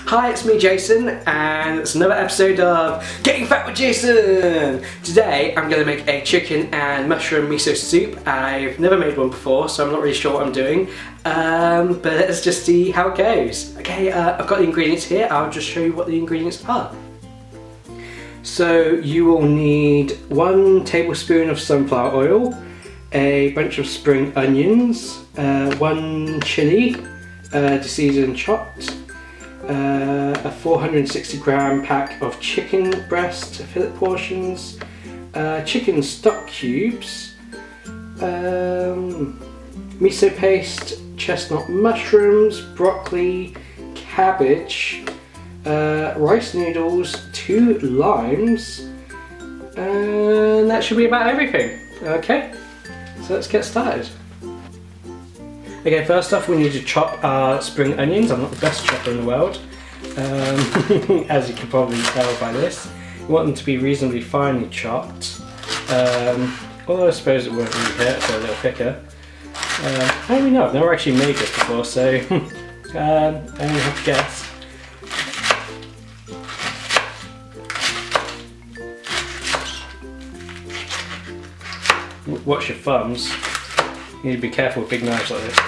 Hi, it's me Jason, and it's another episode of Getting Fat with Jason! Today I'm going to make a chicken and mushroom miso soup. I've never made one before, so I'm not really sure what I'm doing. But let's just see how it goes. Okay, I've got the ingredients here. I'll just show you what the ingredients are. So you will need 1 tablespoon of sunflower oil, a bunch of spring onions, 1 chilli, deseeded and chopped, a 460 gram pack of chicken breast fillet portions, chicken stock cubes, miso paste, chestnut mushrooms, broccoli, cabbage, rice noodles, 2 limes, and that should be about everything. Okay, so let's get started. Okay, first off we need to chop our spring onions. I'm not the best chopper in the world, as you can probably tell by this. You want them to be reasonably finely chopped, although I suppose it won't really hurt if they're a little thicker. I don't really know, I've never actually made this before, so I don't have to guess. Watch your thumbs. You need to be careful with big knives like this.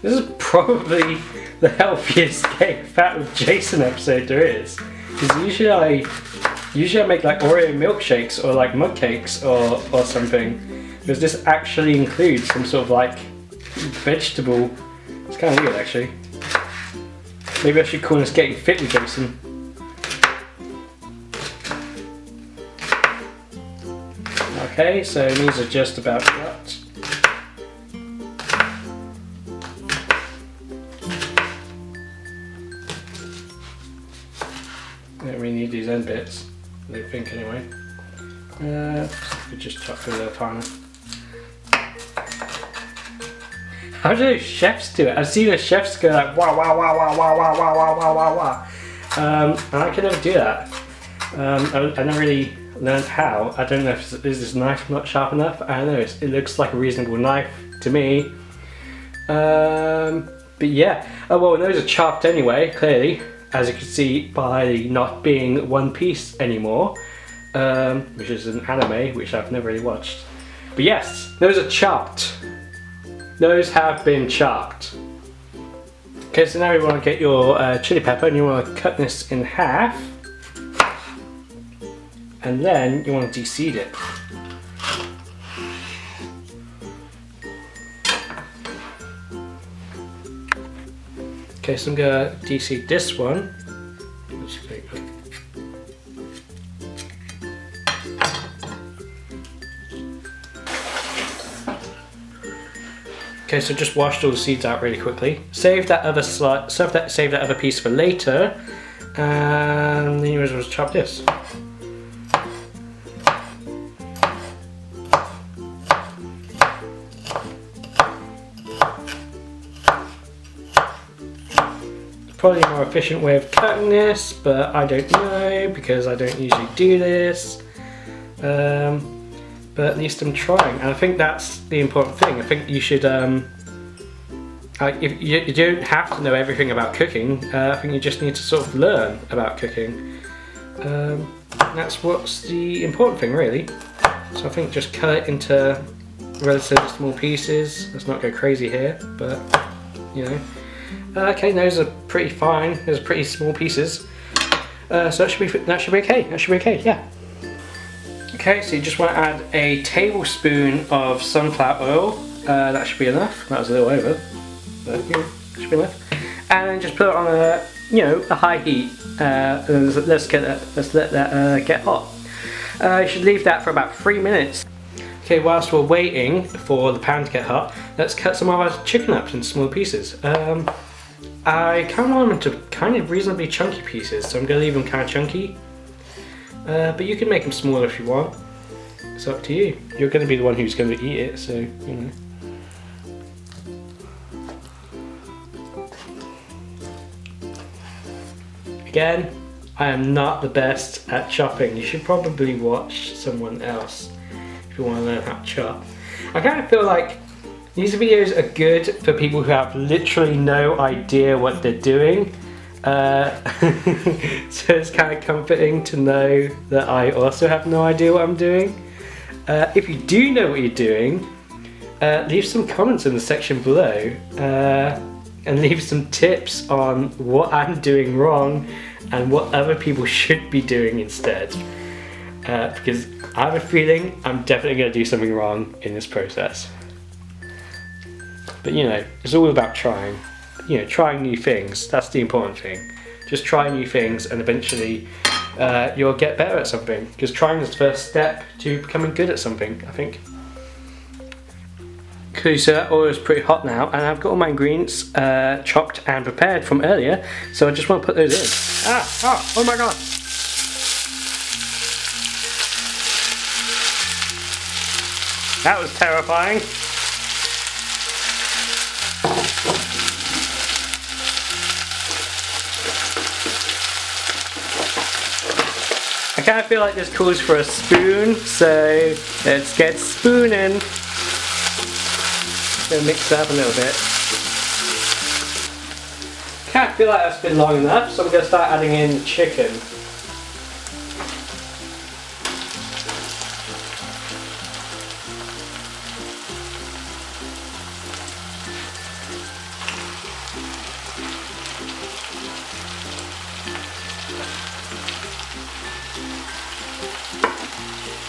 This is probably the healthiest Getting Fat with Jason episode there is. Because usually I make like Oreo milkshakes or like mug cakes or something. Because this actually includes some sort of like vegetable. It's kind of weird actually. Maybe I should call this Getting Fit with Jason. Okay, so these are just about cut. Don't really need these end bits, I don't think anyway. Could just chop a little finer. How do those chefs do it? I've seen the chefs go like wow wow wow wow wow wow wow wow wow wow wow. And I can never do that. I never really learned how. I don't know if is this knife not sharp enough. I don't know. It looks like a reasonable knife to me. But yeah. Oh well, those are chopped anyway. Clearly, as you can see by not being one piece anymore, which is an anime which I've never really watched. But yes, those are chopped. Those have been chopped. Okay, so now you want to get your chili pepper and you want to cut this in half. And then you want to deseed it. Okay, so I'm going to deseed this one. Okay, so just washed all the seeds out really quickly. Save that other save that other piece for later, and then you might as well chop this. Probably a more efficient way of cutting this, but I don't know because I don't usually do this. But at least I'm trying, and I think that's the important thing. I think you should, if you don't have to know everything about cooking. I think you just need to sort of learn about cooking. That's what's the important thing, really. So I think just cut it into relatively small pieces. Let's not go crazy here, but you know. Okay, those are pretty fine. Those are pretty small pieces. So that should be okay. That should be okay. Yeah. Okay, so you just want to add a tablespoon of sunflower oil. That should be enough. That was a little over, but yeah, should be enough. And then just put it on a high heat. And let's let that get hot. You should leave that for about 3 minutes. Okay, whilst we're waiting for the pan to get hot, let's cut some of our chicken up into small pieces. I kind of want them to kind of reasonably chunky pieces, so I'm going to leave them kind of chunky. But you can make them smaller if you want. It's up to you. You're going to be the one who's going to eat it, so you know. Again, I am not the best at chopping. You should probably watch someone else if you want to learn how to chop. I kind of feel like These videos are good for people who have literally no idea what they're doing. So it's kind of comforting to know that I also have no idea what I'm doing. If you do know what you're doing, leave some comments in the section below and leave some tips on what I'm doing wrong and what other people should be doing instead. Because I have a feeling I'm definitely going to do something wrong in this process. But you know, it's all about trying. You know, trying new things, that's the important thing. Just try new things and eventually you'll get better at something. Because trying is the first step to becoming good at something, I think. Okay, so that oil is pretty hot now, and I've got all my ingredients chopped and prepared from earlier, so I just want to put those in. Oh my god! That was terrifying. I kind of feel like this calls for a spoon, so let's get spooning. Gonna mix that up a little bit. Can't feel like that's been long enough, so I'm gonna start adding in chicken.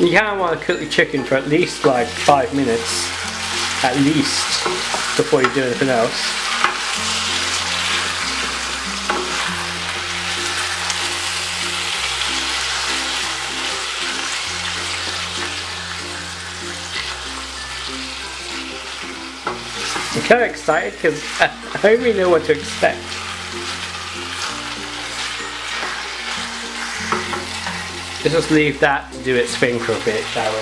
You kind of want to cook the chicken for at least like 5 minutes, at least, before you do anything else. I'm kind of excited because I don't really know what to expect. Let's just leave that to do its thing for a bit, shall we?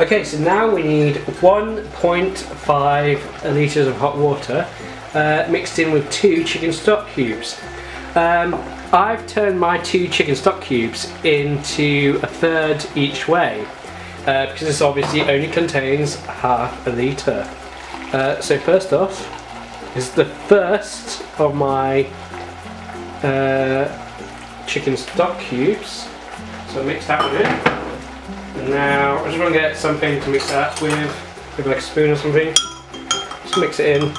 Okay, so now we need 1.5 litres of hot water mixed in with 2 chicken stock cubes. I've turned my 2 chicken stock cubes into a third each way because this obviously only contains half a litre. So first off is the first of my chicken stock cubes. So mix that with it. And now I just want to get something to mix that with, maybe like a spoon or something. Just mix it in.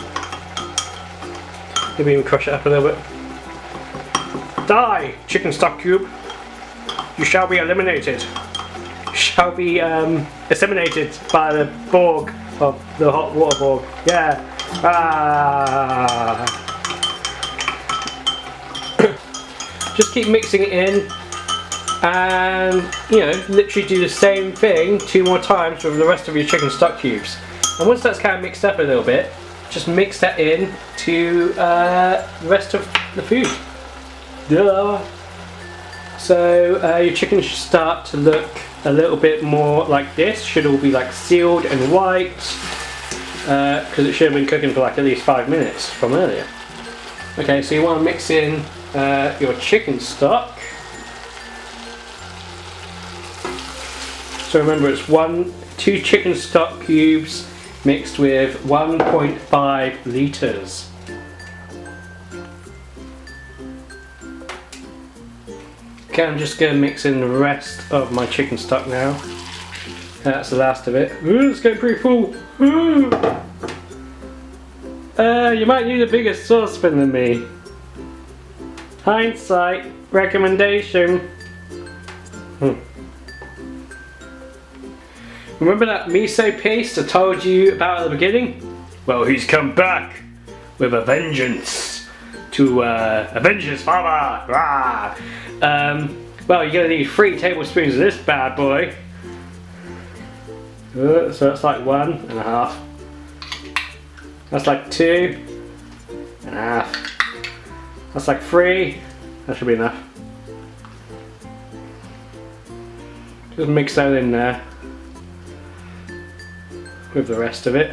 Maybe even crush it up a little bit. Die, chicken stock cube! You shall be eliminated. You shall be assimilated by the Borg of the hot water Borg. Yeah. Ah. Just keep mixing it in. And you know, literally do the same thing 2 more times with the rest of your chicken stock cubes. And once that's kind of mixed up a little bit, just mix that in to the rest of the food. Duh. So your chicken should start to look a little bit more like this. Should all be like sealed and white because it should have been cooking for like at least 5 minutes from earlier. Okay, so you want to mix in your chicken stock. So remember, it's 2 chicken stock cubes mixed with 1.5 litres. Okay, I'm just going to mix in the rest of my chicken stock now. That's the last of it. Ooh, it's getting pretty full. Ooh. You might need a bigger saucepan than me. Hindsight recommendation. Remember that miso paste I told you about at the beginning? Well, he's come back with a vengeance to avenge his father. Rah! Well, you're going to need 3 tablespoons of this bad boy. So that's like 1.5. That's like 2.5. That's like 3. That should be enough. Just mix that in there with the rest of it.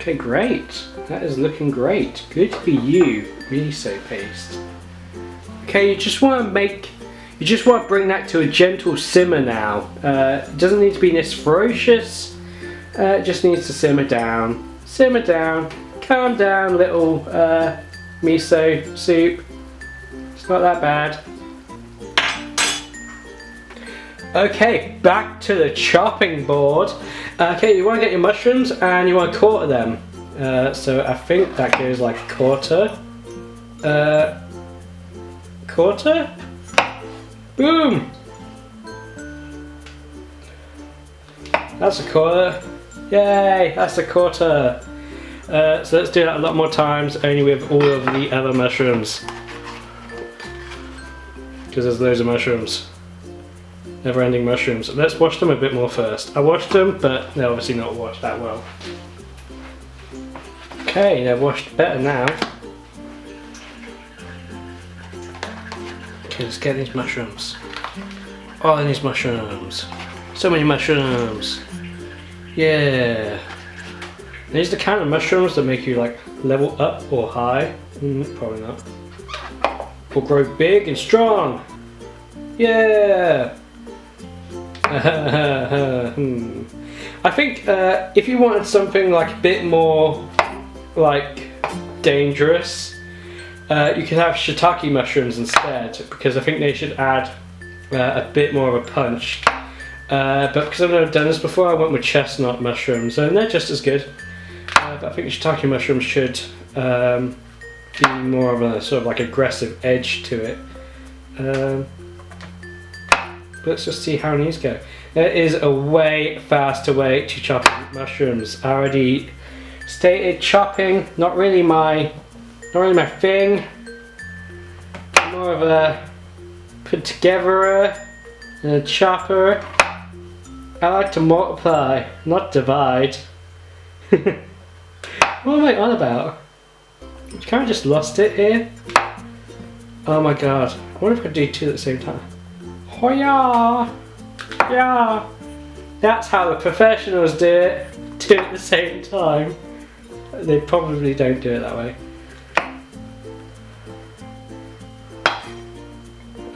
Okay, great. That is looking great. Good for you, miso paste. Okay, you just want to bring that to a gentle simmer now. It doesn't need to be this ferocious. It just needs to simmer down. Simmer down. Calm down, little miso soup. It's not that bad. Okay, back to the chopping board. Okay, you want to get your mushrooms and you want to quarter them. So I think that goes like a quarter. Quarter? Boom! That's a quarter. Yay, that's a quarter. So let's do that a lot more times, only with all of the other mushrooms. Because there's loads of mushrooms. Never-ending mushrooms. Let's wash them a bit more first. I washed them, but they're obviously not washed that well. Okay, they're washed better now. Okay, let's get these mushrooms. All of these mushrooms. So many mushrooms. Yeah. These are the kind of mushrooms that make you like level up or high. Probably not. Or grow big and strong. Yeah. I think if you wanted something like a bit more like dangerous, you could have shiitake mushrooms instead, because I think they should add a bit more of a punch. But because I've never done this before, I went with chestnut mushrooms, and they're just as good. But I think shiitake mushrooms should be more of a sort of like aggressive edge to it. Let's just see how these go. There is a way faster way to chop mushrooms. I already stated chopping, not really my thing. I'm more of a put togetherer and a chopper. I like to multiply, not divide. What am I on about? I kind of just lost it here. Oh my god. I wonder if I do two at the same time. Oh yeah! Yeah! That's how the professionals do it. Two at the same time. They probably don't do it that way.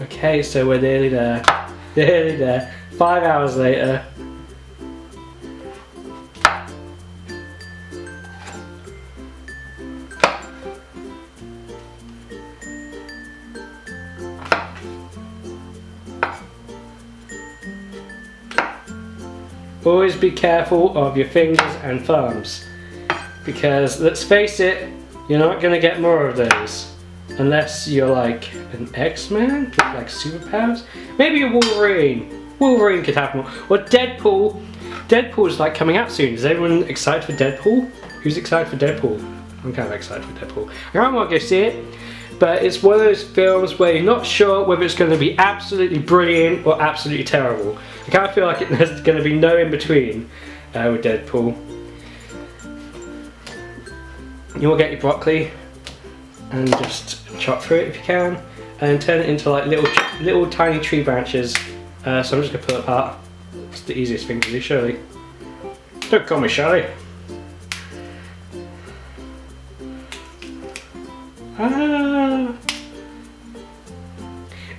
Okay, so we're nearly there. Nearly there. 5 hours later. Always be careful of your fingers and thumbs, because let's face it, you're not going to get more of those unless you're like an X-Man with like superpowers. Maybe a Wolverine. Wolverine could have more. Or Deadpool. Deadpool's like coming out soon. Is everyone excited for Deadpool? Who's excited for Deadpool? I'm kind of excited for Deadpool. I don't want to go see it, but it's one of those films where you're not sure whether it's going to be absolutely brilliant or absolutely terrible. I kind of feel like there's going to be no in between with Deadpool. You will get your broccoli and just chop through it if you can, and turn it into like little tiny tree branches. So I'm just going to pull it apart. It's the easiest thing to do, surely. Don't call me Shirley.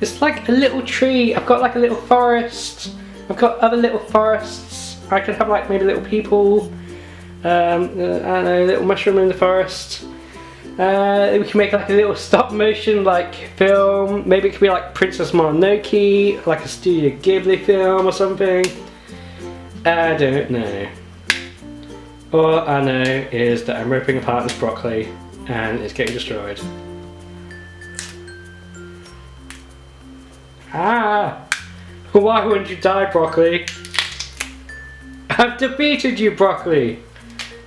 It's like a little tree. I've got like a little forest. I've got other little forests. I could have like maybe little people. I don't know, little mushroom in the forest. We can make like a little stop motion like film. Maybe it could be like Princess Mononoke, like a Studio Ghibli film or something. I don't know. All I know is that I'm ripping apart this broccoli and it's getting destroyed. Ah! Why wouldn't you die, broccoli? I've defeated you, broccoli!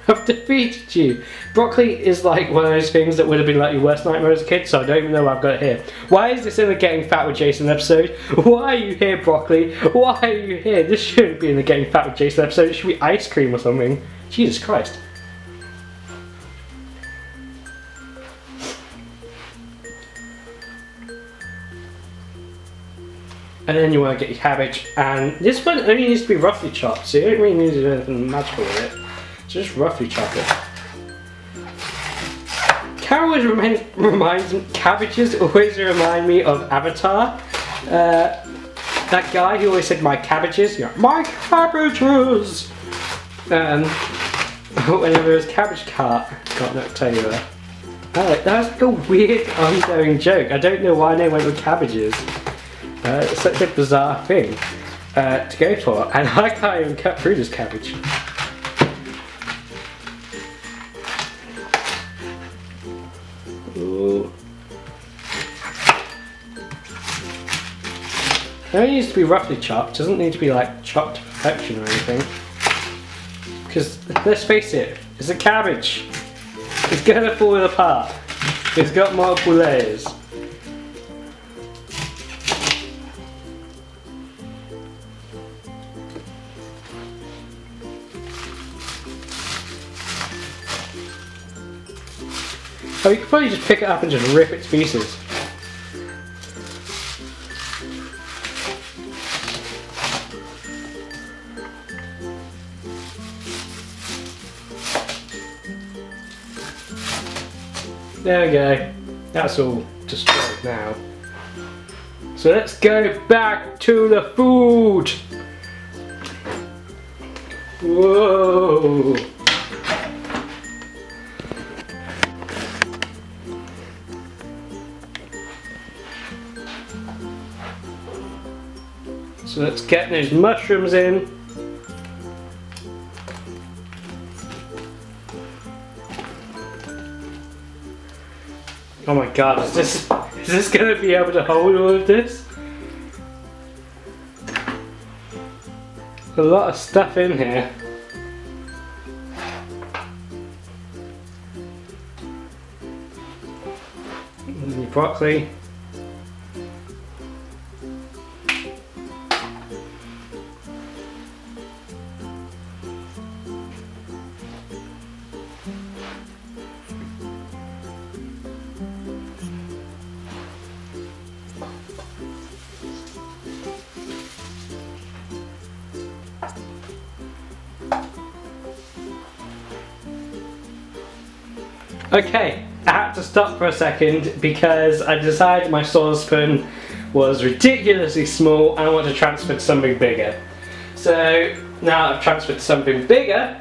I've defeated you! Broccoli is like one of those things that would have been like your worst nightmare as a kid, so I don't even know why I've got it here. Why is this in the Getting Fat with Jason episode? Why are you here, broccoli? Why are you here? This shouldn't be in the Getting Fat with Jason episode, it should be ice cream or something. Jesus Christ. And then you want to get your cabbage, and this one only needs to be roughly chopped, so you don't really need to do anything magical with it. So just roughly chop it. always cabbages always remind me of Avatar. That guy who always said my cabbages, you know, my cabbages. Whenever his cabbage cart got knocked over. That was like a weird ongoing joke. I don't know why they went with cabbages. It's such a bizarre thing to go for, and I can't even cut through this cabbage. Ooh. It only needs to be roughly chopped. It doesn't need to be like chopped to perfection or anything. Because let's face it, it's a cabbage. It's gonna fall apart. It's got multiple layers. Oh, you could probably just pick it up and just rip it to pieces. There we go. That's all destroyed now. So let's go back to the food. Whoa. So let's get those mushrooms in. Oh my god, is this gonna be able to hold all of this? A lot of stuff in here. And the broccoli. Okay, I had to stop for a second because I decided my saucepan was ridiculously small and I want to transfer to something bigger. So now I've transferred to something bigger,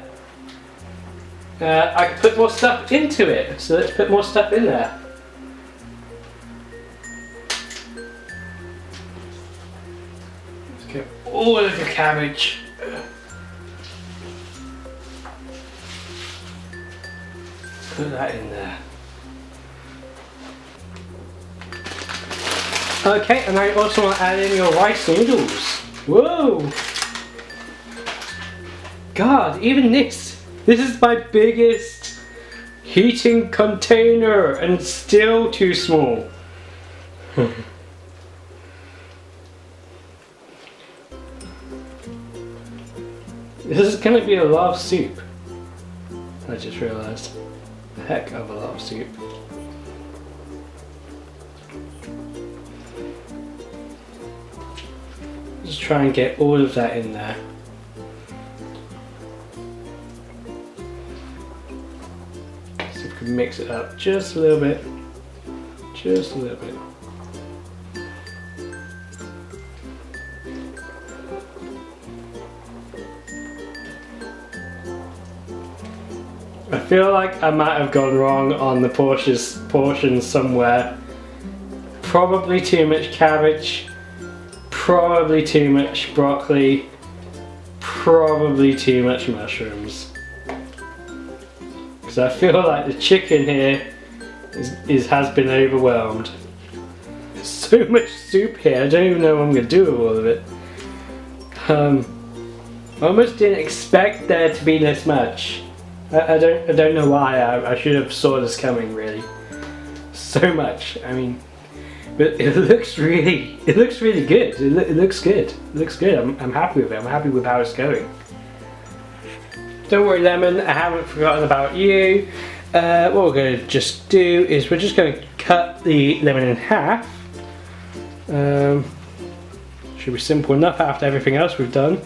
I can put more stuff into it. So let's put more stuff in there. Let's get all of the cabbage. Put that in there. Okay, and I also want to add in your rice noodles. Whoa! God, even this is my biggest heating container and still too small. This is going to be a lot of soup. I just realised. A heck of a lot of soup. Just try and get all of that in there. See if we can mix it up just a little bit. Just a little bit. I feel like I might have gone wrong on the portions somewhere. Probably too much cabbage, probably too much broccoli, probably too much mushrooms. Because I feel like the chicken here has been overwhelmed. There's so much soup here, I don't even know what I'm going to do with all of it. I almost didn't expect there to be this much. I don't know why. I should have saw this coming, really. So much. I mean, but it looks really good. It looks good. It looks good. I'm happy with it. I'm happy with how it's going. Don't worry, Lemon. I haven't forgotten about you. What we're going to just do is we're just going to cut the lemon in half. Should be simple enough after everything else we've done.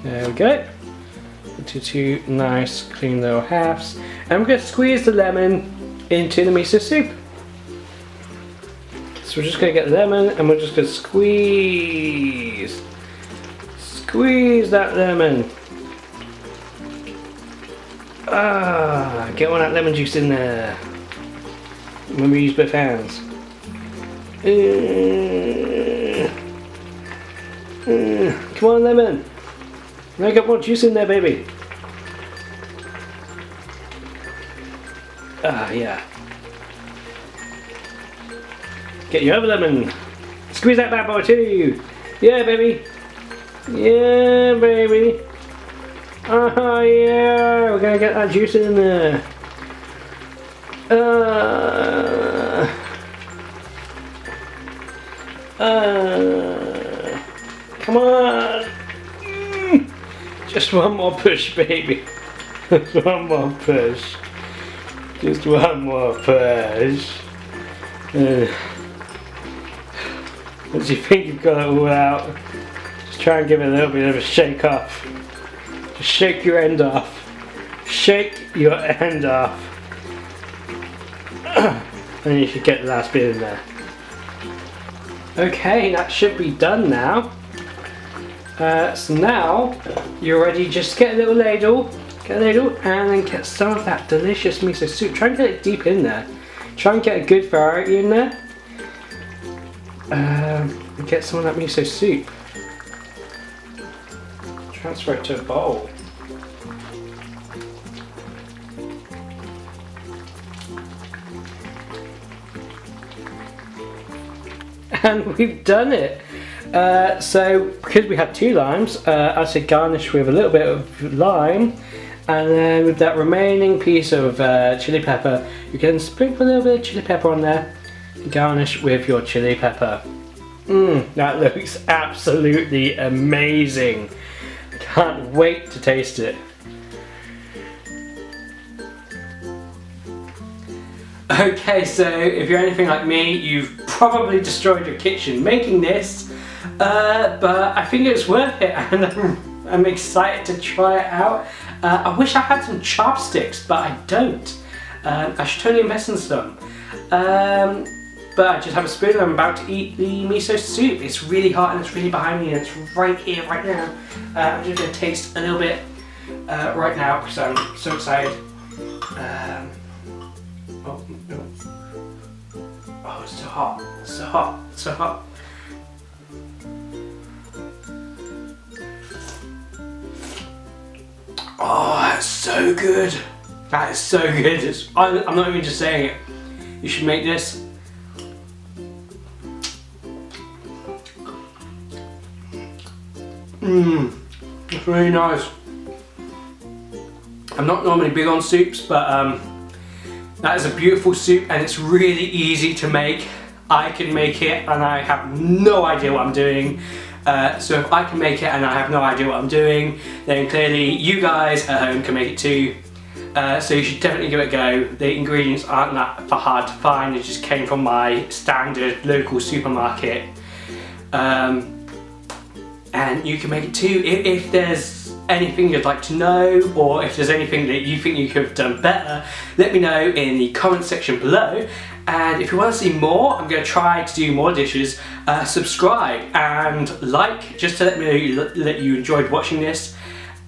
There we go. into two nice clean little halves. And we're going to squeeze the lemon into the miso soup. So we're just going to get the lemon and we're just going to squeeze that lemon. Get all that lemon juice in there. Remember, use both hands. Come on, lemon. Now get more juice in there, baby. Yeah. Get your other lemon. Squeeze that bad boy too. Yeah, baby. Yeah, baby. Oh, yeah. We're gonna get that juice in there. Come on. Just one more push, baby. Just one more push. Just one more push. Once you think you've got it all out, just try and give it a little bit of a shake off. Just shake your end off. Shake your end off. And you should get the last bit in there. Okay, that should be done now. So now you're ready. Just get a little ladle, and then get some of that delicious miso soup. Try and get it deep in there. Try and get a good variety in there. And get some of that miso soup. Transfer it to a bowl. And we've done it. So because we have two limes, I said garnish with a little bit of lime, and then with that remaining piece of chili pepper, you can sprinkle a little bit of chili pepper on there. Garnish with your chili pepper. That looks absolutely amazing. Can't wait to taste it. Okay, so if you're anything like me, you've probably destroyed your kitchen making this, but I think it's worth it, and I'm excited to try it out. I wish I had some chopsticks, but I don't. I should totally invest in some. But I just have a spoon and I'm about to eat the miso soup. It's really hot and it's really behind me and it's right here, right now. I'm just going to taste a little bit right now because I'm so excited. Oh, it's so hot, so hot, so hot. Oh, that's so good. That is so good. I'm not even just saying it. You should make this. It's really nice. I'm not normally big on soups, but that is a beautiful soup and it's really easy to make. I can make it and I have no idea what I'm doing. So if I can make it and I have no idea what I'm doing, then clearly you guys at home can make it too. So you should definitely give it a go. The ingredients aren't that hard to find. It just came from my standard local supermarket. And you can make it too. If there's anything you'd like to know, or if there's anything that you think you could have done better, let me know in the comment section below. And if you want to see more, I'm going to try to do more dishes. Subscribe and like, just to let me know that you enjoyed watching this.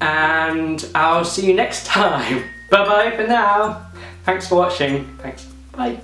And I'll see you next time. Bye bye for now. Thanks for watching. Thanks. Bye.